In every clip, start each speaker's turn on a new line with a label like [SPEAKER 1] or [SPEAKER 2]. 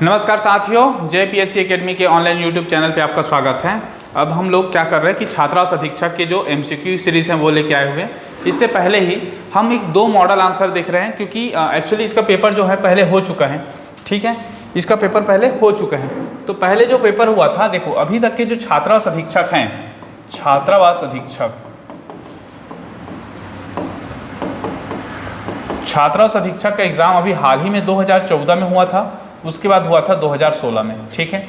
[SPEAKER 1] नमस्कार साथियों, JPSC academy के ऑनलाइन यूट्यूब चैनल पे आपका स्वागत है। अब हम लोग क्या कर रहे हैं कि छात्रावास अधीक्षक के जो MCQ सीरीज़ हैं वो लेके आए हुए हैं। इससे पहले ही हम एक दो मॉडल आंसर देख रहे हैं क्योंकि एक्चुअली इसका पेपर जो है पहले हो चुका है। ठीक है, इसका पेपर पहले हो चुका है। तो पहले जो पेपर हुआ था, देखो अभी तक के जो छात्रावास अधीक्षक हैं, छात्रावास अधीक्षक का एग्ज़ाम अभी हाल ही में 2014 में हुआ था, उसके बाद हुआ था 2016 में। ठीक है,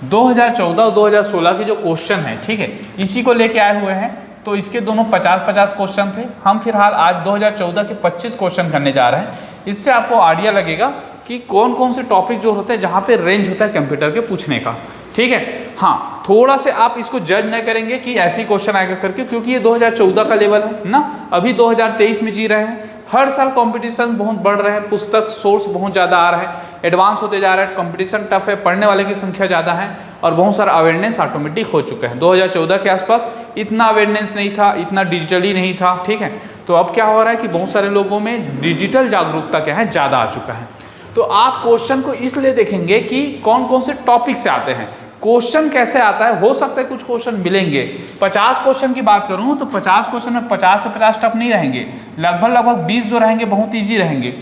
[SPEAKER 1] 2014 और 2016 के जो क्वेश्चन हैं, ठीक है, इसी को लेके आए हुए हैं। तो इसके दोनों 50-50 क्वेश्चन थे। हम फिलहाल आज 2014 के 25 क्वेश्चन करने जा रहे हैं। इससे आपको आइडिया लगेगा कि कौन कौन से टॉपिक जो होते हैं जहाँ पे रेंज होता है कंप्यूटर के पूछने का। ठीक है, हाँ, थोड़ा से आप इसको जज नहीं करेंगे कि ऐसे ही क्वेश्चन आएगा करके, क्योंकि ये 2014 का लेवल है ना, अभी 2023 में जी रहे हैं। हर साल कंपटीशन बहुत बढ़ रहे हैं, पुस्तक सोर्स बहुत ज़्यादा आ रहा है, एडवांस होते जा रहा है, कंपटीशन टफ है, पढ़ने वाले की संख्या ज़्यादा है और बहुत सारा अवेयरनेस ऑटोमेटिक हो चुका है। 2014 के आसपास इतना अवेयरनेस नहीं था, इतना डिजिटली नहीं था। ठीक है, तो अब क्या हो रहा है कि बहुत सारे लोगों में डिजिटल जागरूकता क्या है, ज़्यादा आ चुका है। तो आप क्वेश्चन को इसलिए देखेंगे कि कौन कौन से टॉपिक से आते हैं, क्वेश्चन कैसे आता है। हो सकता है कुछ क्वेश्चन मिलेंगे। 50 क्वेश्चन की बात करूं तो 50 क्वेश्चन में 50 से 50 टफ नहीं रहेंगे, लगभग 20 जो रहेंगे बहुत इजी रहेंगे।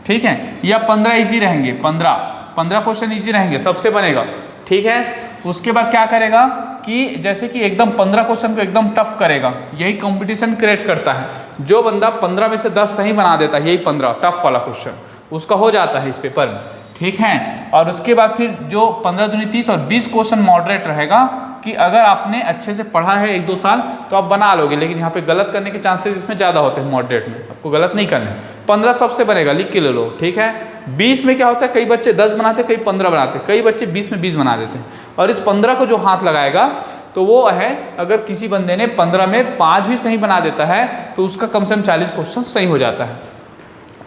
[SPEAKER 1] ठीक है, या 15 इजी रहेंगे, 15 क्वेश्चन इजी रहेंगे, सबसे बनेगा। ठीक है, उसके बाद क्या करेगा कि जैसे कि एकदम 15 क्वेश्चन को एकदम टफ करेगा, यही कंपटीशन क्रिएट करता है। जो बंदा 15 में से 10 सही बना देता है, यही 15 टफ वाला क्वेश्चन उसका हो जाता है इस पेपर में। ठीक है, और उसके बाद फिर जो 15 दूनी 30 और 20 क्वेश्चन मॉडरेट रहेगा कि अगर आपने अच्छे से पढ़ा है 1-2 साल तो आप बना लोगे, लेकिन यहाँ पे गलत करने के चांसेस इसमें ज़्यादा होते हैं। मॉडरेट में आपको गलत नहीं करना है। 15 सबसे बनेगा, लिख के ले लो। ठीक है, 20 में क्या होता है, कई बच्चे 10 बनाते, कई 15 बनाते, कई बच्चे 20 में 20 बना देते हैं। और इस 15 को जो हाथ लगाएगा तो वो है, अगर किसी बंदे ने 15 में 5 भी सही बना देता है तो उसका कम से कम 40 क्वेश्चन सही हो जाता है।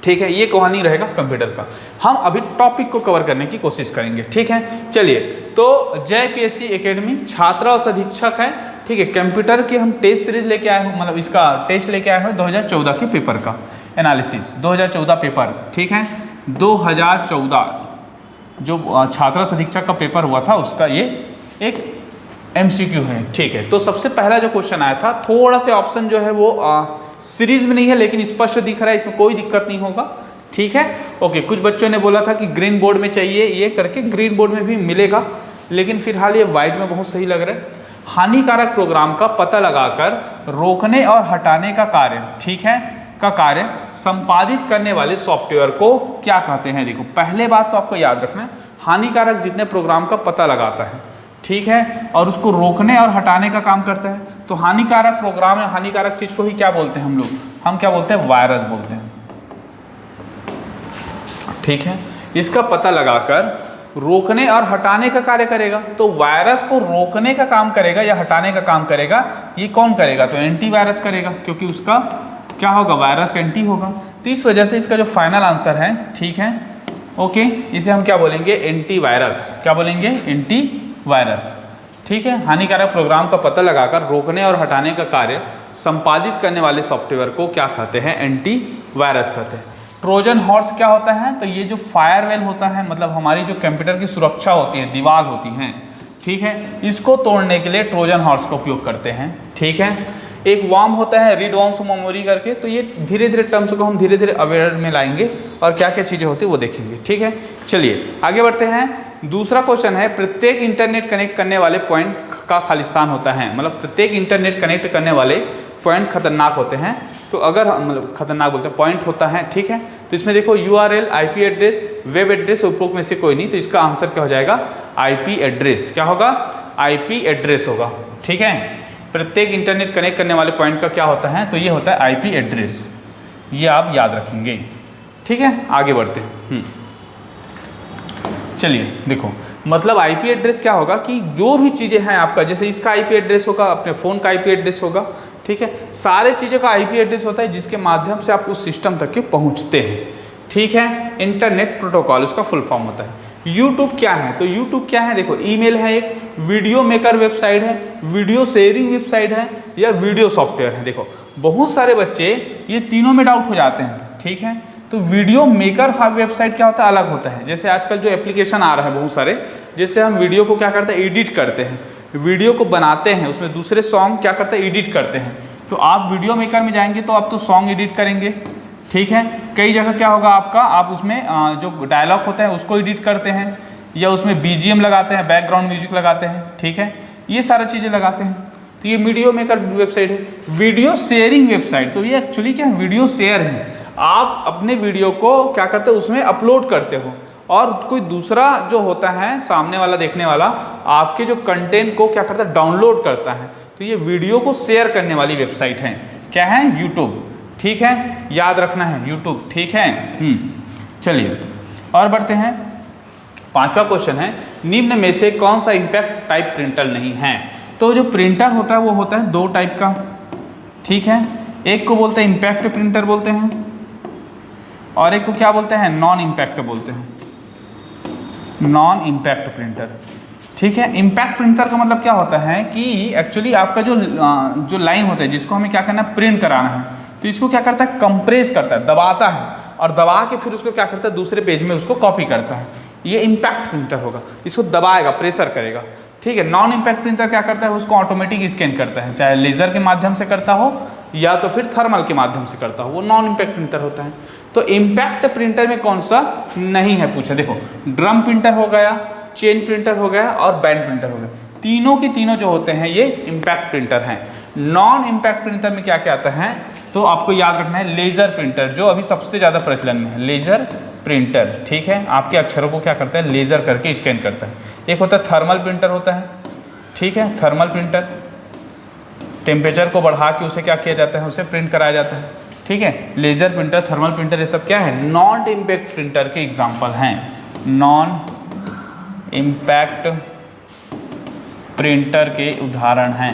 [SPEAKER 1] ठीक है, ये कहानी रहेगा कंप्यूटर का। हम अभी टॉपिक को कवर करने की कोशिश करेंगे। ठीक है, चलिए, तो JPSC एकेडमी छात्रावास अधीक्षक है। ठीक है, कंप्यूटर के हम टेस्ट सीरीज लेके आए हैं, मतलब इसका टेस्ट लेके आए हैं 2014 के पेपर का एनालिसिस। 2014 पेपर, ठीक है, 2014 जो छात्रावास अधीक्षक का पेपर हुआ था उसका ये एक MCQ है। ठीक है, तो सबसे पहला जो क्वेश्चन आया था, थोड़ा से ऑप्शन जो है वो सीरीज में नहीं है लेकिन स्पष्ट दिख रहा है, इसमें कोई दिक्कत नहीं होगा। ठीक है, ओके। कुछ बच्चों ने बोला था कि ग्रीन बोर्ड में चाहिए, ये करके ग्रीन बोर्ड में भी मिलेगा, लेकिन फिलहाल ये वाइट में बहुत सही लग रहा है। हानिकारक प्रोग्राम का पता लगाकर रोकने और हटाने का कार्य, ठीक है, का कार्य संपादित करने वाले सॉफ्टवेयर को क्या कहते हैं। देखो, पहले बात तो आपको याद रखना है, हानिकारक जितने प्रोग्राम का पता लगाता है, ठीक है, और उसको रोकने और हटाने का काम करता है। तो हानिकारक प्रोग्राम या हानिकारक चीज को ही क्या बोलते हैं हम लोग, हम क्या बोलते हैं, वायरस बोलते हैं। ठीक है, इसका पता लगाकर रोकने और हटाने का कार्य करेगा। तो वायरस को रोकने का काम करेगा या हटाने का काम करेगा, ये कौन करेगा, तो एंटीवायरस करेगा, क्योंकि उसका क्या होगा, वायरस का एंटी होगा। तो इस वजह से इसका जो फाइनल आंसर है, ठीक है, ओके, इसे हम क्या बोलेंगे, एंटीवायरस। क्या बोलेंगे, एंटीवायरस। ठीक है, हानिकारक प्रोग्राम का पता लगाकर रोकने और हटाने का कार्य संपादित करने वाले सॉफ्टवेयर को क्या कहते हैं, एंटीवायरस कहते हैं। ट्रोजन हॉर्स क्या होता है, तो ये जो फायरवेल होता है, मतलब हमारी जो कंप्यूटर की सुरक्षा होती है, दीवार होती हैं, ठीक है, इसको तोड़ने के लिए ट्रोजन हॉर्स का उपयोग करते हैं। ठीक है, एक वार्म होता है, रीड वॉर्म्स मेमोरी करके। तो ये धीरे धीरे टर्म्स को हम धीरे धीरे अवेयर में लाएंगे और क्या क्या चीज़ें होती है वो देखेंगे। ठीक है, चलिए आगे बढ़ते हैं। दूसरा क्वेश्चन है, प्रत्येक इंटरनेट कनेक्ट करने वाले पॉइंट का खालिस्तान होता है, मतलब प्रत्येक इंटरनेट कनेक्ट करने वाले पॉइंट खतरनाक होते हैं। तो अगर हम मतलब खतरनाक बोलते हैं, पॉइंट होता है। ठीक है, तो इसमें देखो URL, IP address, web address, उपरोक्त में से कोई नहीं, तो इसका आंसर क्या हो जाएगा, IP एड्रेस। क्या होगा, IP एड्रेस होगा। ठीक है, प्रत्येक इंटरनेट कनेक्ट करने वाले पॉइंट का क्या होता है, तो ये होता है IP एड्रेस, ये आप याद रखेंगे। ठीक है, आगे बढ़ते हैं। चलिए देखो, मतलब IP एड्रेस क्या होगा कि जो भी चीज़ें हैं आपका, जैसे इसका IP एड्रेस होगा, अपने फ़ोन का IP एड्रेस होगा। ठीक है, सारे चीज़ों का IP एड्रेस होता है जिसके माध्यम से आप उस सिस्टम तक के पहुंचते हैं। ठीक है, इंटरनेट प्रोटोकॉल उसका फुल फॉर्म होता है। यूट्यूब क्या है, तो यूट्यूब क्या है, देखो ईमेल है, एक वीडियो मेकर वेबसाइट है, वीडियो शेयरिंग वेबसाइट है, या वीडियो सॉफ्टवेयर है। देखो बहुत सारे बच्चे ये तीनों में डाउट हो जाते हैं। ठीक है, तो वीडियो मेकर वेबसाइट क्या होता है, अलग होता है। जैसे आजकल जो एप्लीकेशन आ रहा है बहुत सारे, जैसे हम वीडियो को क्या करते हैं, एडिट करते हैं, वीडियो को बनाते हैं, उसमें दूसरे सॉन्ग क्या करते हैं, एडिट करते हैं। तो आप वीडियो मेकर में जाएंगे तो आप तो सॉन्ग एडिट करेंगे, ठीक है। कई जगह क्या होगा आपका, आप उसमें जो डायलॉग होता है उसको एडिट करते हैं, या उसमें बीजीएम लगाते हैं, बैकग्राउंड म्यूजिक लगाते हैं, ठीक है, ये सारा चीज़ें लगाते हैं। तो ये वीडियो मेकर वेबसाइट है। वीडियो शेयरिंग वेबसाइट, तो ये एक्चुअली क्या है, वीडियो शेयर है। आप अपने वीडियो को क्या करते हो, उसमें अपलोड करते हो, और कोई दूसरा जो होता है सामने वाला देखने वाला आपके जो कंटेंट को क्या करता है, डाउनलोड करता है। तो ये वीडियो को शेयर करने वाली वेबसाइट है। क्या है, यूट्यूब, ठीक है, याद रखना है यूट्यूब, ठीक है। चलिए और बढ़ते हैं। 5वां क्वेश्चन है, निम्न में से कौन सा इम्पैक्ट टाइप प्रिंटर नहीं है। तो जो प्रिंटर होता है वो होता है 2 टाइप का, ठीक है। एक को बोलते हैं इम्पैक्ट प्रिंटर बोलते हैं, और एक को क्या बोलते हैं, नॉन इम्पैक्ट बोलते हैं, नॉन इम्पैक्ट प्रिंटर, ठीक है। इम्पैक्ट प्रिंटर का मतलब क्या होता है कि एक्चुअली आपका जो लाइन होता है जिसको हमें क्या करना है, प्रिंट कराना है, तो इसको क्या करता है, कंप्रेस करता है, दबाता है, और दबा के फिर उसको क्या करता है, दूसरे पेज में उसको कॉपी करता है। ये इम्पैक्ट प्रिंटर होगा, इसको दबाएगा, प्रेशर करेगा, ठीक है। नॉन इम्पैक्ट प्रिंटर क्या करता है, उसको ऑटोमेटिक स्कैन करता है, चाहे लेज़र के माध्यम से करता हो या तो फिर थर्मल के माध्यम से करता हो, वो नॉन इम्पैक्ट प्रिंटर होता है। तो इम्पैक्ट प्रिंटर में कौन सा नहीं है पूछा, देखो ड्रम प्रिंटर हो गया, चेन प्रिंटर हो गया और बैंड प्रिंटर हो गया, तीनों की तीनों जो होते हैं ये इम्पैक्ट प्रिंटर हैं। नॉन इम्पैक्ट प्रिंटर में क्या क्या आता है, तो आपको याद रखना है लेज़र प्रिंटर, जो अभी सबसे ज़्यादा प्रचलन में है, लेज़र प्रिंटर, ठीक है। आपके अक्षरों को क्या करता है, लेज़र करके स्कैन करता है। एक होता है थर्मल प्रिंटर होता है, ठीक है, थर्मल प्रिंटर, टेम्परेचर को बढ़ा के उसे क्या किया जाता है, उसे प्रिंट कराया जाता है, ठीक है। लेज़र प्रिंटर, थर्मल प्रिंटर, ये सब क्या है, नॉन इम्पैक्ट प्रिंटर के एग्जाम्पल हैं, नॉन इम्पैक्ट प्रिंटर के उदाहरण हैं,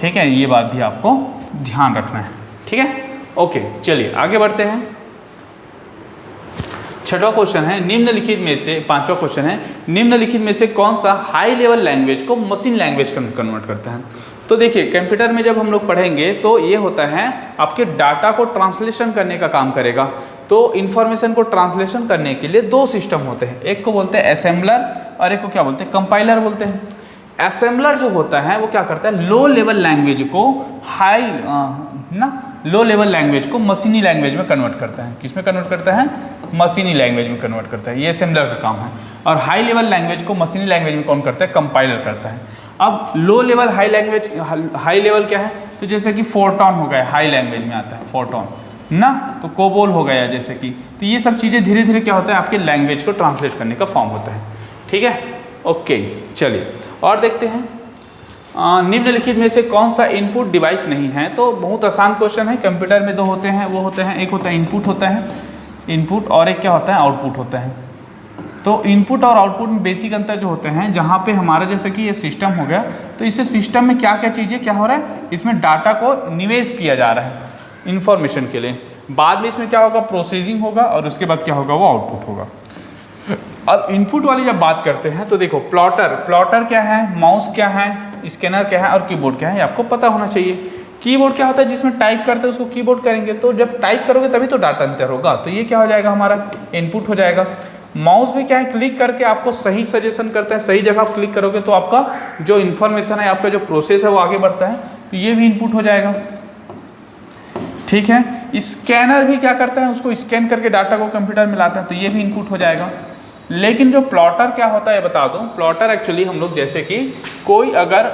[SPEAKER 1] ठीक है। ये बात भी आपको ध्यान रखना है, ठीक है। ओके, चलिए आगे बढ़ते हैं। 6वां क्वेश्चन है, निम्नलिखित में से, 5वां क्वेश्चन है, निम्नलिखित में से कौन सा हाई लेवल लैंग्वेज को मशीन लैंग्वेज कन्वर्ट करता है। तो देखिए कंप्यूटर में जब हम लोग पढ़ेंगे तो ये होता है आपके डाटा को ट्रांसलेशन करने का काम करेगा। तो इन्फॉर्मेशन को ट्रांसलेशन करने के लिए 2 सिस्टम होते हैं, एक को बोलते हैं असेंबलर और एक को क्या बोलते हैं, कंपाइलर बोलते हैं। असेंबलर जो होता है वो क्या करता है, लो लेवल लैंग्वेज को लो लेवल लैंग्वेज को मशीनी लैंग्वेज में कन्वर्ट करता है। किस में कन्वर्ट करता है, मशीनी लैंग्वेज में कन्वर्ट करता है, ये असेंबलर का काम है। और हाई लेवल लैंग्वेज को मशीनी लैंग्वेज में कौन करता है, कंपाइलर करता है। अब low level high language, high level क्या है, तो जैसे कि फोरटॉन हो गया, हाई लैंग्वेज में आता है फोरटॉन ना, तो कोबोल हो गया जैसे कि, तो ये सब चीज़ें धीरे धीरे क्या होता है, आपके लैंग्वेज को ट्रांसलेट करने का फॉर्म होता है, ठीक है। ओके, चलिए और देखते हैं। निम्नलिखित में से कौन सा इनपुट डिवाइस नहीं है। तो बहुत आसान क्वेश्चन है, कंप्यूटर में 2 होते हैं, वो होते हैं, एक होता है इनपुट होता है, इनपुट, और एक क्या होता है, आउटपुट होता है। तो इनपुट और आउटपुट में बेसिक अंतर जो होते हैं, जहाँ पे हमारा जैसे कि ये सिस्टम हो गया, तो इसे सिस्टम में क्या क्या चीज़ें क्या हो रहा है, इसमें डाटा को निवेश किया जा रहा है इंफॉर्मेशन के लिए। बाद में इसमें क्या होगा, प्रोसेसिंग होगा, और उसके बाद क्या होगा, वो आउटपुट होगा। अब इनपुट वाली जब बात करते हैं तो देखो प्लॉटर क्या है, माउस क्या है, स्कैनर क्या है और कीबोर्ड क्या है, आपको पता होना चाहिए। कीबोर्ड क्या होता है, जिसमें टाइप करते हैं उसको कीबोर्ड करेंगे, तो जब टाइप करोगे तभी तो डाटा अंतर होगा, तो ये क्या हो जाएगा, हमारा इनपुट हो जाएगा। माउस भी क्या है, क्लिक करके आपको सही सजेशन करता है, सही जगह आप क्लिक करोगे तो आपका जो इन्फॉर्मेशन है, आपका जो प्रोसेस है वो आगे बढ़ता है, तो ये भी इनपुट हो जाएगा, ठीक है। स्कैनर भी क्या करता है, उसको स्कैन करके डाटा को कंप्यूटर में लाता है, तो ये भी इनपुट हो जाएगा। लेकिन जो प्लॉटर क्या होता है बता दूं, प्लॉटर एक्चुअली हम लोग जैसे कि कोई अगर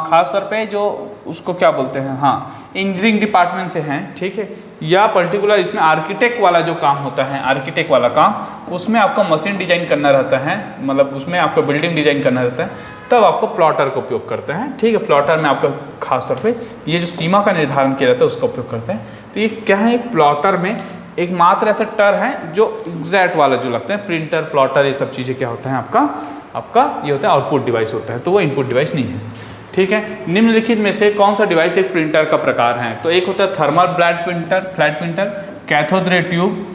[SPEAKER 1] खास तौर पे जो उसको क्या बोलते हैं, हाँ, इंजीनियरिंग डिपार्टमेंट से हैं, ठीक है, या पर्टिकुलर इसमें आर्किटेक्ट वाला जो काम होता है, आर्किटेक्ट वाला काम, उसमें आपको मशीन डिजाइन करना रहता है, मतलब उसमें आपको बिल्डिंग डिजाइन करना रहता है, तब आपको प्लॉटर का उपयोग करते हैं, ठीक है। प्लॉटर में आपका खास तौर पे ये जो सीमा का निर्धारण किया जाता है उसका उपयोग करते हैं। तो ये क्या है, एक प्लॉटर में एक मात्र ऐसा टर है जो एग्जैक्ट वाला जो लगता है, प्रिंटर, प्लॉटर, ये सब चीज़ें क्या होता है, आपका ये होता है आउटपुट डिवाइस होता है, तो वो इनपुट डिवाइस नहीं है, ठीक है। निम्नलिखित में से कौन सा डिवाइस एक प्रिंटर का प्रकार है। तो एक होता है thermal flat printer, cathode ray tube,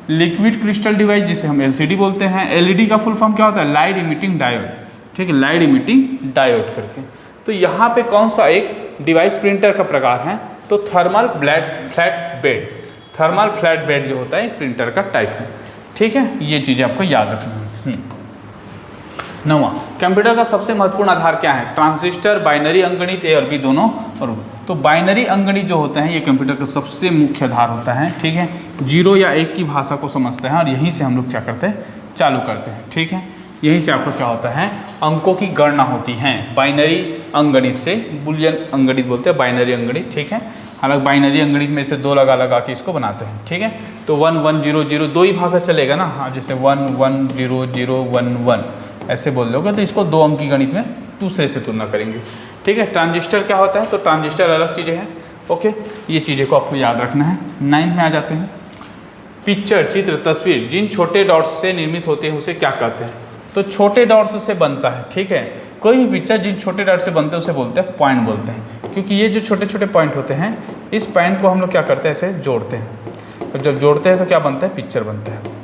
[SPEAKER 1] liquid crystal device जिसे हम LCD बोलते हैं। LED का फुल फॉर्म क्या होता है, लाइट इमिटिंग डायोड, ठीक है, लाइट इमिटिंग डायोड करके। तो यहाँ पे कौन सा एक डिवाइस प्रिंटर का प्रकार है, तो thermal flat bed, thermal flat bed जो होता है एक प्रिंटर का टाइप है। ठीक है, ये चीज़ें आपको याद रखनी है। नौवां, कंप्यूटर का सबसे महत्वपूर्ण आधार क्या है? ट्रांजिस्टर, बाइनरी अंकगणित, ए और बी दोनों और। तो बाइनरी अंकगणित जो होता है ये कंप्यूटर का सबसे मुख्य आधार होता है। ठीक है, 0 या 1 की भाषा को समझते हैं और यहीं से हम लोग क्या करते हैं, चालू करते हैं। ठीक है, यहीं से आपको क्या होता है, अंकों की गणना होती है बाइनरी अंकगणित से। बुलियन अंकगणित बोलते हैं बाइनरी अंकगणित। ठीक है, हालांकि बाइनरी अंकगणित में से 2 लगा के इसको बनाते हैं। ठीक है, तो 1 1 0 0 2 ही भाषा चलेगा ना। हाँ, जैसे 1 1 0 0 1 1 ऐसे बोल दोगे तो इसको 2 अंक की गणित में दूसरे से तुलना करेंगे। ठीक है, ट्रांजिस्टर क्या होता है? तो ट्रांजिस्टर अलग चीज़ें हैं। ओके, ये चीज़ें को आपको याद रखना है। 9 में आ जाते हैं। पिक्चर, चित्र, तस्वीर जिन छोटे डॉट्स से निर्मित होते हैं उसे क्या कहते हैं? तो छोटे डॉट्स से बनता है। ठीक है, कोई भी पिक्चर जिन छोटे डॉट से बनते हैं उसे बोलते हैं पॉइंट बोलते हैं, क्योंकि ये जो छोटे छोटे पॉइंट होते हैं इस पॉइंट को हम लोग क्या करते हैं, ऐसे जोड़ते हैं। और जब जोड़ते हैं तो क्या बनता है, पिक्चर बनता है।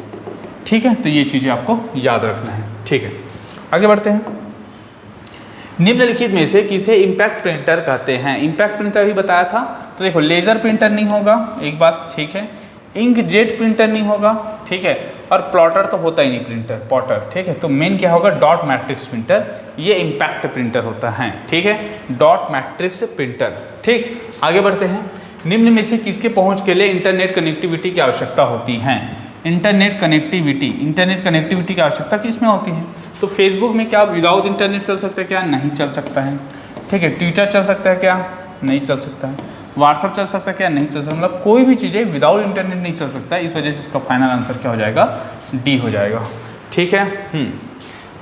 [SPEAKER 1] ठीक है, तो ये चीज़ें आपको याद रखना है। ठीक है, आगे बढ़ते हैं। निम्नलिखित में से किसे इम्पैक्ट प्रिंटर कहते हैं? इम्पैक्ट प्रिंटर भी बताया था। तो देखो, लेजर प्रिंटर नहीं होगा, एक बात। ठीक है, इंकजेट प्रिंटर नहीं होगा। ठीक है, और प्लॉटर तो होता ही नहीं, प्रिंटर पॉटर। ठीक है, तो मेन क्या होगा, डॉट मैट्रिक्स प्रिंटर, ये इम्पैक्ट प्रिंटर होता है। ठीक है, डॉट मैट्रिक्स प्रिंटर। ठीक, आगे बढ़ते हैं। निम्न में से किसके पहुंच के लिए इंटरनेट कनेक्टिविटी की आवश्यकता होती है? इंटरनेट कनेक्टिविटी की आवश्यकता किस में होती है? तो फेसबुक में क्या विदाउट इंटरनेट चल सकता है क्या? नहीं चल सकता है। ठीक है, ट्विटर चल सकता है क्या? नहीं चल सकता है। व्हाट्सअप चल सकता है क्या? नहीं चल सकता। मतलब कोई भी चीज़ें विदाउट इंटरनेट नहीं चल सकता है। इस वजह से इसका फाइनल आंसर क्या हो जाएगा, डी हो जाएगा। ठीक है,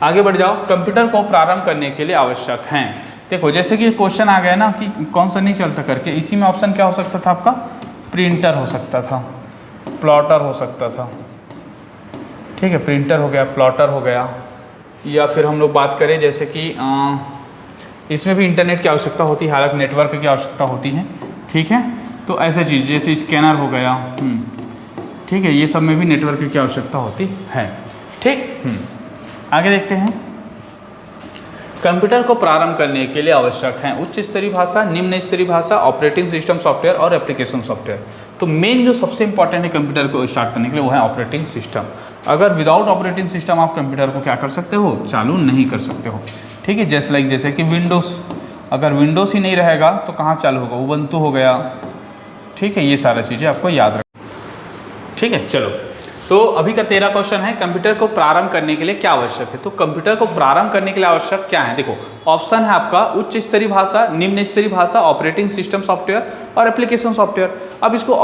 [SPEAKER 1] आगे बढ़ जाओ। कंप्यूटर को प्रारंभ करने के लिए आवश्यक हैं। देखो, जैसे कि क्वेश्चन आ गया ना कि कौन सा नहीं चलता करके, इसी में ऑप्शन क्या हो सकता था आपका? प्रिंटर हो सकता था, प्लॉटर हो सकता था। ठीक है, प्रिंटर हो गया, प्लॉटर हो गया, या फिर हम लोग बात करें जैसे कि इसमें भी इंटरनेट की आवश्यकता होती है, हालांकि नेटवर्क की आवश्यकता होती है। ठीक है, तो ऐसे चीज़ जैसे स्कैनर हो गया। ठीक है, ये सब में भी नेटवर्क की आवश्यकता होती है। ठीक, आगे देखते हैं। कंप्यूटर को प्रारंभ करने के लिए आवश्यक है उच्च स्तरीय भाषा, निम्न स्तरीय भाषा, ऑपरेटिंग सिस्टम सॉफ्टवेयर और एप्लीकेशन सॉफ्टवेयर। तो मेन जो सबसे इंपॉर्टेंट है कंप्यूटर को स्टार्ट करने के लिए वो है ऑपरेटिंग सिस्टम। अगर विदाउट ऑपरेटिंग सिस्टम आप कंप्यूटर को क्या कर सकते हो, चालू नहीं कर सकते हो। ठीक है, जैसे कि विंडोज़, अगर विंडोज़ ही नहीं रहेगा तो कहाँ चालू होगा? उबंटू हो गया। ठीक है, ये सारा चीज़ें आपको याद रखना। ठीक है, चलो, तो अभी का 13 क्वेश्चन है, कंप्यूटर को प्रारंभ करने के लिए क्या आवश्यक है? तो कंप्यूटर को प्रारंभ करने के लिए आवश्यक क्या है? देखो, ऑप्शन है आपका उच्च स्तरीय भाषा, निम्न स्तरीय भाषा, ऑपरेटिंग सिस्टम सॉफ्टवेयर और एप्लीकेशन सॉफ्टवेयर। अब इसको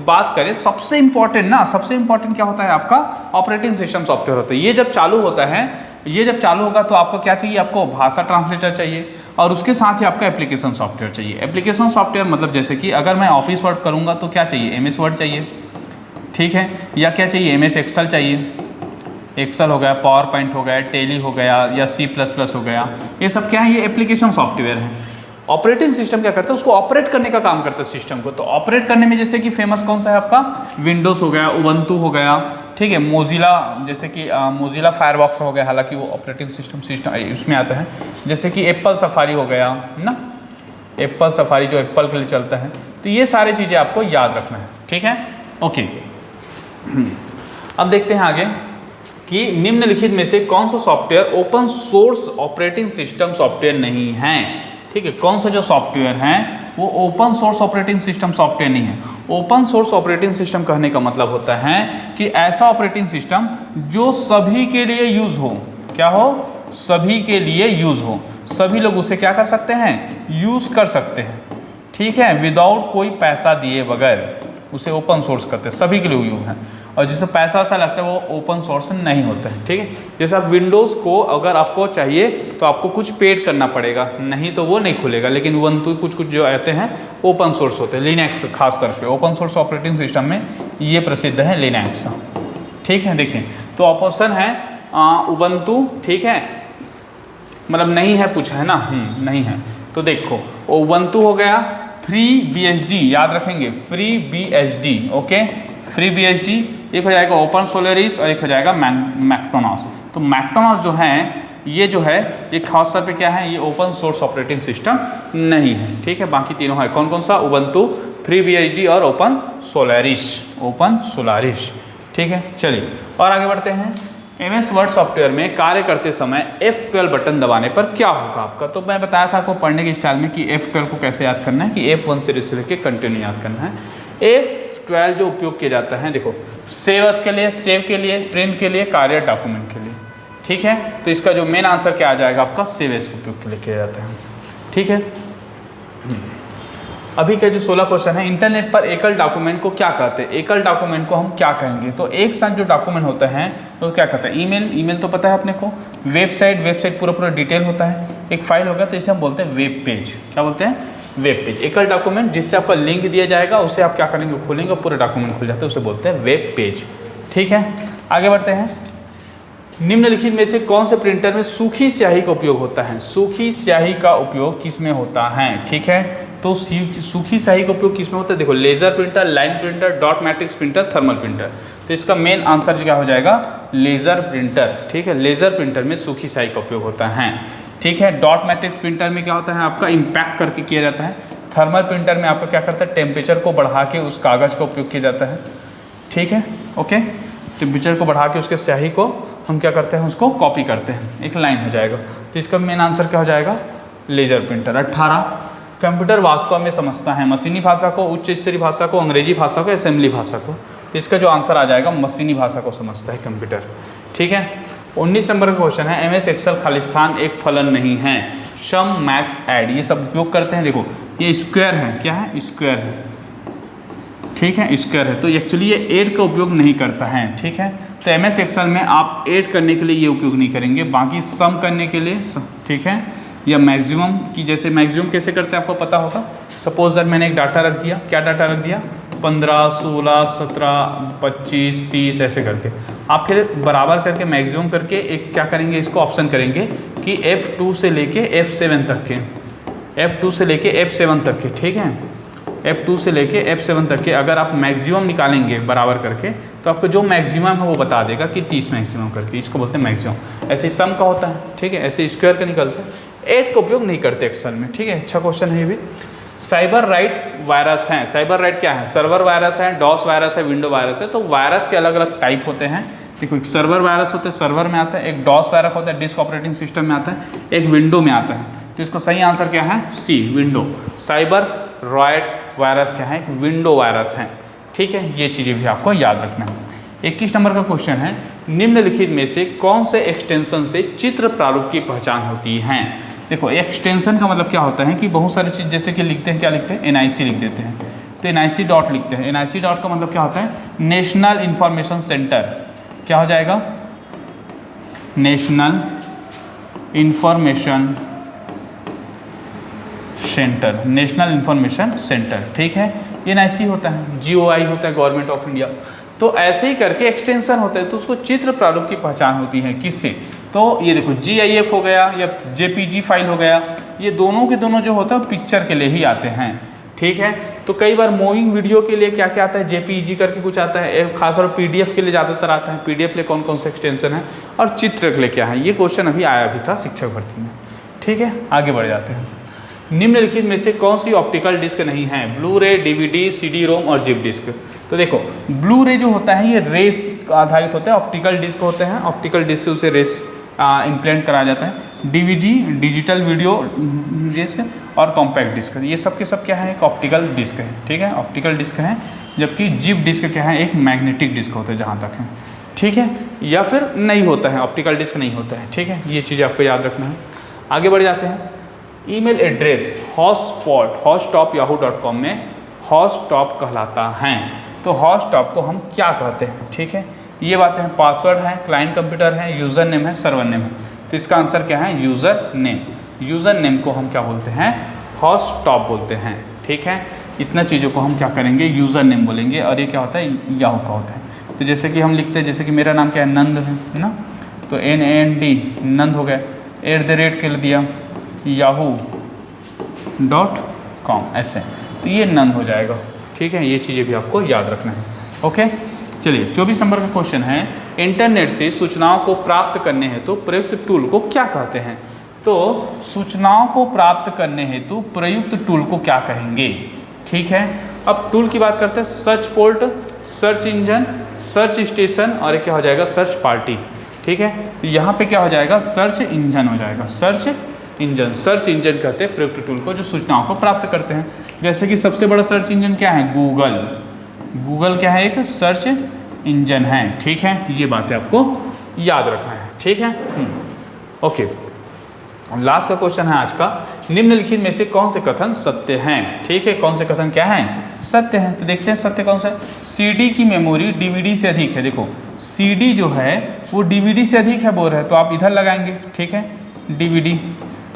[SPEAKER 1] बात करें, सबसे इंपॉर्टेंट क्या होता है आपका? ऑपरेटिंग सिस्टम सॉफ्टवेयर होता है। ये जब चालू होता है, ये जब चालू होगा तो आपको क्या चाहिए? आपको भाषा ट्रांसलेटर चाहिए और उसके साथ ही आपका एप्लीकेशन सॉफ्टवेयर चाहिए। एप्लीकेशन सॉफ्टवेयर मतलब जैसे कि अगर मैं ऑफिस वर्क करूँगा तो क्या चाहिए? MS वर्ड चाहिए। ठीक है, या क्या चाहिए? MS एक्सेल चाहिए। एक्सेल हो गया, पावर पॉइंट हो गया, टेली हो गया, या C++ हो गया। ये सब क्या है? ये एप्लीकेशन सॉफ्टवेयर है। ऑपरेटिंग सिस्टम क्या करता है? उसको ऑपरेट करने का काम करता है सिस्टम को। तो ऑपरेट करने में जैसे कि फेमस कौन सा है आपका? विंडोज़ हो गया, उबंटू हो गया। ठीक है, मोजिला, जैसे कि मोजिला फायरफॉक्स हो गया, हालांकि वो ऑपरेटिंग सिस्टम इसमें आता है। जैसे कि एप्पल सफारी हो गया ना, एप्पल सफारी जो एप्पल के लिए चलता है। तो ये सारी चीज़ें आपको याद रखना है। ठीक है, ओके। अब देखते हैं आगे कि निम्नलिखित में से कौन सा software open source operating system software नहीं है? ठीक है, कौन सा जो सॉफ्टवेयर है वो open source operating system software नहीं है। ओपन सोर्स ऑपरेटिंग सिस्टम कहने का मतलब होता है कि ऐसा ऑपरेटिंग सिस्टम जो सभी के लिए यूज हो। क्या हो? सभी के लिए यूज हो, सभी लोग उसे क्या कर सकते हैं? यूज कर सकते हैं। ठीक है, विदाउट कोई पैसा दिए बगैर उसे ओपन सोर्स करते हैं, सभी के लिए यूज है। और जिससे पैसा वैसा लगता है वो ओपन सोर्स नहीं होता है। ठीक है, जैसे आप विंडोज़ को अगर आपको चाहिए तो आपको कुछ पेड करना पड़ेगा, नहीं तो वो नहीं खुलेगा। लेकिन उबंटू कुछ जो आते हैं ओपन सोर्स होते हैं। लिनक्स खास तौर पे ओपन सोर्स ऑपरेटिंग सिस्टम में ये प्रसिद्ध है लिनक्स। ठीक है, देखिए तो ऑप्शन है उबंटू। ठीक है, मतलब नहीं है, पूछा है ना, नहीं है। तो देखो उबंटू हो गया, FreeBSD याद रखेंगे, FreeBSD। ओके, FreeBSD एक हो जाएगा ओपन सोलरिस और एक हो जाएगा मैक्रोनॉस। तो मैक्रोनॉस जो है ये ये खास तौर पे क्या है? ये ओपन सोर्स ऑपरेटिंग सिस्टम नहीं है। ठीक है, बाकी तीनों है। कौन कौन सा? उबंटू, FreeBSD और ओपन सोलारिस। ठीक है, चलिए और आगे बढ़ते हैं। MS वर्ड सॉफ्टवेयर में कार्य करते समय F12 बटन दबाने पर क्या होगा आपका। तो मैं बताया था आपको पढ़ने के स्टाइल में कि F12 को कैसे याद करना है, कि F1 से लेकर कंटिन्यू याद करना है। F12 जो उपयोग किया जाता है, देखो सेव के लिए, प्रिंट के लिए, कार्य डॉक्यूमेंट के लिए। ठीक है, तो इसका जो मेन आंसर क्या आ जाएगा आपका, सेव एज उपयोग के लिए किया जाता है। ठीक है, अभी का जो 16 क्वेश्चन है, इंटरनेट पर एकल डॉक्यूमेंट को क्या कहते हैं। एकल डॉक्यूमेंट को हम क्या कहेंगे, तो एक साथ जो डॉक्यूमेंट होता है तो क्या कहते हैं, ईमेल तो पता है अपने को, वेबसाइट पूरा डिटेल होता है, एक फाइल होगा तो इसे हम बोलते हैं वेब पेज। क्या बोलते हैं, वेब पेज। एकल डॉक्यूमेंट जिससे आपका लिंक दिया जाएगा, उसे आप क्या करेंगे, खोलेंगे, पूरा डॉक्यूमेंट खुल जाता है, उसे बोलते हैं वेब पेज। ठीक है, आगे बढ़ते हैं। निम्नलिखित में से कौन से प्रिंटर में सूखी स्याही का उपयोग होता है। सूखी स्याही का उपयोग किस में होता है। ठीक है, तो सूखी स्याही का उपयोग किस में होता है, देखो laser printer, line printer, dot matrix printer, thermal printer. तो इसका मेन आंसर क्या हो जाएगा, लेजर प्रिंटर। ठीक है, लेजर प्रिंटर में सूखी स्याही का उपयोग होता है। ठीक है, डॉट मैट्रिक्स प्रिंटर में क्या होता है, आपका इम्पैक्ट करके किया जाता है। थर्मल प्रिंटर में आपका क्या करता है, टेम्परेचर को बढ़ा के उस कागज़ का उपयोग किया जाता है। ठीक है, ओके, टेम्परेचर को बढ़ा के उसके स्याही को हम क्या करते हैं, उसको कॉपी करते हैं, एक लाइन हो जाएगा। तो इसका मेन आंसर क्या हो जाएगा, लेजर प्रिंटर। 18, कंप्यूटर वास्तव में समझता है मशीनी भाषा को, उच्च स्तरीय भाषा को, अंग्रेजी भाषा को, असेंबली भाषा को। तो इसका जो आंसर आ जाएगा, मशीनी भाषा को समझता है कंप्यूटर। ठीक है, 19 नंबर का क्वेश्चन है, MS एक्सेल खालिस्तान एक फलन नहीं है। सम, मैक्स, ऐड ये सब उपयोग करते हैं। देखो ये स्क्वायर है, क्या है, स्क्वायर है। ठीक है, स्क्वायर है, तो एक्चुअली ये ऐड का उपयोग नहीं करता है। ठीक है, तो MS एक्सेल में आप ऐड करने के लिए ये उपयोग नहीं करेंगे, बाकी सम करने के लिए, ठीक है, या मैक्सिमम की, जैसे मैक्सिमम कैसे करते हैं आपको पता होगा। सपोज दैट मैंने एक डाटा रख दिया, क्या डाटा रख दिया, 15, 16, 17, 25, 30 ऐसे करके आप फिर बराबर करके मैक्सिमम करके एक क्या करेंगे, इसको ऑप्शन करेंगे कि F2 से लेके F7 तक के, F2 से लेके F7 तक के। ठीक है, F2 से लेके F7 तक के अगर आप मैक्सिमम निकालेंगे बराबर करके, तो आपको जो मैक्सिमम है वो बता देगा कि 30 मैक्सिमम करके, इसको बोलते हैं मैक्सिमम। ऐसे सम का होता है। ठीक है, ऐसे स्क्वायर का निकलता है, ऐड का उपयोग नहीं करते एक्सेल में। ठीक है, अच्छा क्वेश्चन है ये भी। साइबर राइट वायरस हैं, साइबर राइट क्या है, सर्वर वायरस है, डॉस वायरस है, विंडो वायरस है। तो वायरस के अलग अलग टाइप होते हैं। देखो, एक सर्वर वायरस होता है, सर्वर में आता है, एक डॉस वायरस होता है, डिस्क ऑपरेटिंग सिस्टम में आता है, एक विंडो में आता है। तो इसका सही आंसर क्या है, सी, विंडो। साइबर राइट वायरस क्या है, विंडो वायरस है। ठीक है, ये चीज़ें भी आपको याद रखना है। 21 नंबर का क्वेश्चन है, निम्नलिखित में से कौन से एक्सटेंशन से चित्र प्रारूप की पहचान होती है। देखो, एक्सटेंशन का मतलब क्या होता है कि बहुत सारी चीज़, जैसे कि लिखते हैं, क्या लिखते हैं, NIC लिख देते हैं, तो NIC डॉट लिखते हैं। NIC डॉट का मतलब क्या होता है, नेशनल इंफॉर्मेशन सेंटर। क्या हो जाएगा, national information centre, national information centre. ठीक है, NIC होता है, GOI होता है, गवर्नमेंट ऑफ इंडिया। तो ऐसे ही करके एक्सटेंशन होता है, तो उसको चित्र प्रारूप की पहचान होती है किससे, तो ये देखो GIF हो गया या JPG फाइल हो गया, ये दोनों के दोनों जो होता है पिक्चर के लिए ही आते हैं। ठीक है, तो कई बार मूविंग वीडियो के लिए क्या क्या आता है, JPG करके कुछ आता है, खासतौर पर PDF के लिए ज़्यादातर आता है। PDF के लिए कौन कौन से एक्सटेंशन है, और चित्र के लिए क्या है, ये क्वेश्चन अभी आया भी था शिक्षक भर्ती में। ठीक है, आगे बढ़ जाते हैं। निम्नलिखित में से कौन सी ऑप्टिकल डिस्क नहीं है, ब्लू रे, DVD, CD-ROM और जिप डिस्क। तो देखो, ब्लू रे जो होता है ये रेस आधारित होता है, ऑप्टिकल डिस्क होते हैं, ऑप्टिकल डिस्क से उसे रेस इम्प्लेंट कराया जाता है। DVD, डिजिटल वीडियो जैसे, और कॉम्पैक्ट डिस्क, ये सब के सब क्या है, एक ऑप्टिकल डिस्क है। ठीक है, ऑप्टिकल डिस्क है, जबकि जिप डिस्क क्या है, एक मैग्नेटिक डिस्क होता है जहाँ तक है। ठीक है, या फिर नहीं होता है, ऑप्टिकल डिस्क नहीं होता है। ठीक है, ये चीज़ें आपको याद रखना है। आगे बढ़ जाते हैं। ईमेल एड्रेस hotstop@yahoo.com में हॉटस्टॉप कहलाता है। तो हॉटस्टॉप को हम क्या कहते हैं। ठीक है, ये बातें हैं, पासवर्ड है, क्लाइंट कंप्यूटर है, यूज़र नेम है, सर्वर नेम है। तो इसका आंसर क्या है, यूज़र नेम। यूज़र नेम को हम क्या बोलते हैं, हॉटस्टॉप बोलते हैं। ठीक है, इतना चीज़ों को हम क्या करेंगे, यूज़र नेम बोलेंगे। और ये क्या होता है, याहू का होता है। तो जैसे कि हम लिखते हैं, जैसे कि मेरा नाम क्या है, नंद है ना, तो NAND नंद हो गया, @ के लिए दिया yahoo.com ऐसे, तो ये नंद हो जाएगा। ठीक है, ये चीज़ें भी आपको याद रखना है। ओके, चलिए 24 नंबर का क्वेश्चन है, इंटरनेट से सूचनाओं को प्राप्त करने हेतु प्रयुक्त टूल को क्या कहते हैं। तो सूचनाओं को प्राप्त करने हेतु प्रयुक्त टूल को क्या कहेंगे। ठीक है, अब टूल की बात करते हैं, search port, search engine, search station और एक क्या हो जाएगा, सर्च पार्टी। ठीक है, तो यहाँ पे क्या हो जाएगा, सर्च इंजन हो जाएगा, सर्च इंजन। सर्च इंजन कहते हैं प्रयुक्त टूल को जो सूचनाओं को प्राप्त करते हैं। जैसे कि सबसे बड़ा सर्च इंजन क्या है, गूगल। गूगल क्या है, एक सर्च इंजन है। ठीक है, ये बातें आपको याद रखना है। ठीक है, ओके। लास्ट का क्वेश्चन है आज का, निम्नलिखित में से कौन से कथन सत्य हैं। ठीक है, कौन से कथन क्या हैं, सत्य हैं। तो देखते हैं सत्य कौन सा है। सीडी की मेमोरी डीवीडी से अधिक है। देखो सीडी जो है वो डीवीडी से अधिक है बोल रहे हैं, तो आप इधर लगाएंगे। ठीक है, डीवीडी।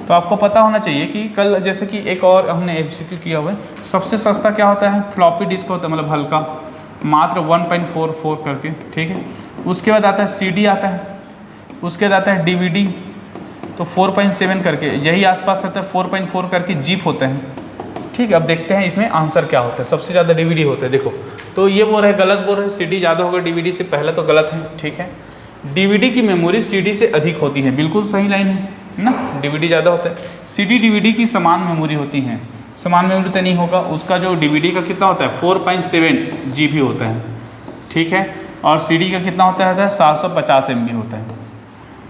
[SPEAKER 1] तो आपको पता होना चाहिए कि कल जैसे कि एक और हमने एमसीक्यू किया हुआ है, सबसे सस्ता क्या होता है, फ्लॉपी डिस्क होता है, मतलब हल्का, मात्र 1.44 करके। ठीक है, उसके बाद आता है सीडी आता है, उसके बाद आता है डीवीडी, तो 4.7 करके, यही आसपास रहता है 4.4 करके जीप होते हैं। ठीक है, अब देखते हैं इसमें आंसर क्या होता है। सबसे ज़्यादा डीवीडी होता है। देखो तो ये बोल रहे हैं, गलत बोल रहे हैं, सीडी ज़्यादा होगा डीवीडी से, पहले तो गलत है। ठीक है, डीवीडी की मेमोरी सीडी से अधिक होती है, बिल्कुल सही लाइन है ना, डीवीडी ज़्यादा होता है। सीडी डीवीडी की समान मेमोरी होती हैं, समान मेमोरी तो नहीं होगा, उसका जो डीवीडी का कितना होता है 4.7 जीबी होता है। ठीक है, और सीडी का कितना होता है 750 MB होता है।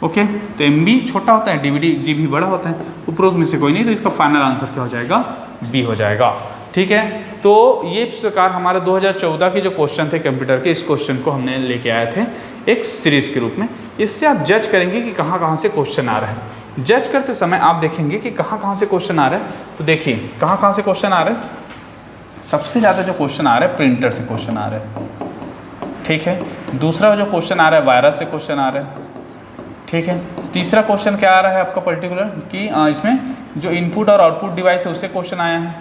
[SPEAKER 1] ओके, तो MB छोटा होता है, डीवीडी जीबी बड़ा होता है। उपरोक्त में से कोई नहीं, तो इसका फाइनल आंसर क्या हो जाएगा, बी हो जाएगा। ठीक है, तो ये इस प्रकार हमारे 2014 के जो क्वेश्चन थे कंप्यूटर के, इस क्वेश्चन को हमने लेके आए थे एक सीरीज के रूप में। इससे आप जज करेंगे कि कहाँ कहाँ से क्वेश्चन आ रहे हैं। जज करते समय आप देखेंगे कि कहाँ कहाँ से क्वेश्चन आ रहे हैं। तो देखिए कहाँ कहाँ से क्वेश्चन आ रहे हैं। सबसे ज़्यादा जो क्वेश्चन आ रहे हैं प्रिंटर से क्वेश्चन आ रहे हैं। ठीक है, दूसरा जो क्वेश्चन आ रहा है वायरस से क्वेश्चन आ रहे हैं। ठीक है, तीसरा क्वेश्चन क्या आ रहा है आपका पर्टिकुलर कि इसमें जो इनपुट और आउटपुट डिवाइस है उससे क्वेश्चन आया है।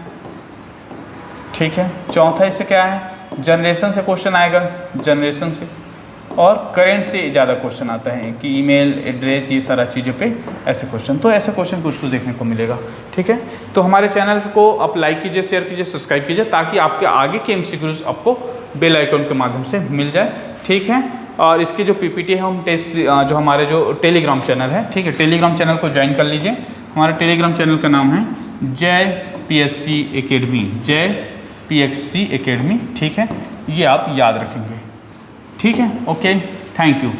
[SPEAKER 1] ठीक है, चौथा इससे क्या है, जनरेशन से क्वेश्चन आएगा, जनरेशन से, और करंट से ज़्यादा क्वेश्चन आता है कि ईमेल एड्रेस, ये सारा चीज़ों पे ऐसे क्वेश्चन। तो ऐसे क्वेश्चन कुछ कुछ देखने को मिलेगा। ठीक है, तो हमारे चैनल को आप लाइक कीजिए, शेयर कीजिए, सब्सक्राइब कीजिए, ताकि आपके आगे के MCQs आपको बेल आइकन के माध्यम से मिल जाए। ठीक है, और इसकी जो PPT है हम टेस्ट जो हमारे जो टेलीग्राम चैनल है, ठीक है, टेलीग्राम चैनल को ज्वाइन कर लीजिए। हमारा टेलीग्राम चैनल का नाम है जय PSC एकेडमी, जय PSC एकेडमी। ठीक है, ये आप याद रखेंगे। ठीक है, ओके, थैंक यू।